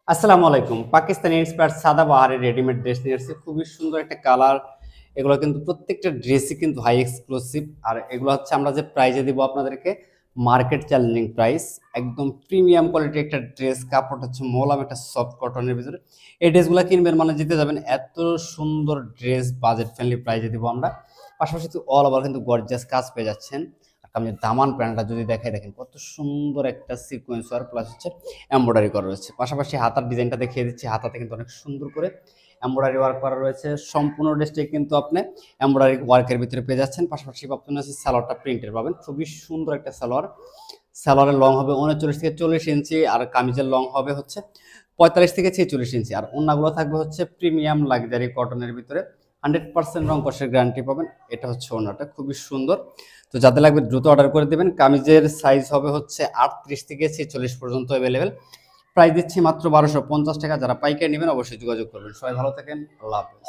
আসসালামু আলাইকুম। Pakistani expert সাদাবাহারের readymade dress নিয়ে এসেছে। খুবই সুন্দর একটা কালার। এগুলো কিন্তু প্রত্যেকটা ড্রেসই কিন্তু হাই এক্সক্লুসিভ। আর এগুলো হচ্ছে আমরা যে প্রাইজে দিব আপনাদেরকে মার্কেট চ্যালেঞ্জিং প্রাইস। একদম প্রিমিয়াম কোয়ালিটির একটা ড্রেস। কাপড় হচ্ছে মোলাম একটা সফট কটনের ভিতরে। এই ড্রেসগুলো কিনবেন মানে জিতে যাবেন। এত সুন্দর ড্রেস বাজেট ফ্রেন্ডলি প্রাইজে দিব আমরা। পাশাপাশি তো অল ওভার কিন্তু গর্জিয়াস কাজ পেয়ে যাচ্ছেন। আপনি দামান প্যান্টটা যদি দেখাই দেখেন কত সুন্দর একটা সিকোয়েন্স ওয়ার্ক প্লাস হচ্ছে এমব্রয়ডারি করা রয়েছে। পাশাপাশি হাতার ডিজাইনটা দেখিয়ে দিচ্ছি। হাতাতে কিন্তু অনেক সুন্দর করে এমব্রয়ডারি ওয়ার্ক করা রয়েছে। সম্পূর্ণ ড্রেসটাই কিন্তু আপনি এমব্রয়ডারি ওয়ার্কের ভিতরে পেয়ে যাচ্ছেন। পাশাপাশি আপনি হচ্ছে সালোয়ারটা প্রিন্টের পাবেন। খুবই সুন্দর একটা সালোয়ার। সালোয়ারের লং হবে 39 থেকে 40 ইঞ্চি আর কামিজের লং হবে হচ্ছে 45 থেকে 46 ইঞ্চি। আর ওড়নাগুলো থাকবে হচ্ছে প্রিমিয়াম লাক্সারি কটনের ভিতরে। 100% রং কষের গ্যারান্টি পাবেন। এটা হচ্ছে ওড়নাটা খুবই সুন্দর। তো যাদের লাগবে দ্রুত অর্ডার করে দেবেন। কামিজের সাইজ হবে হচ্ছে 38 থেকে 46 পর্যন্ত অ্যাভেলেবেল। প্রাইস দিচ্ছি মাত্র 1250 টাকা। যারা পাইকারি নেবেন অবশ্যই যোগাযোগ করবেন। সবাই ভালো থাকেন। আল্লাহ হাফেজ।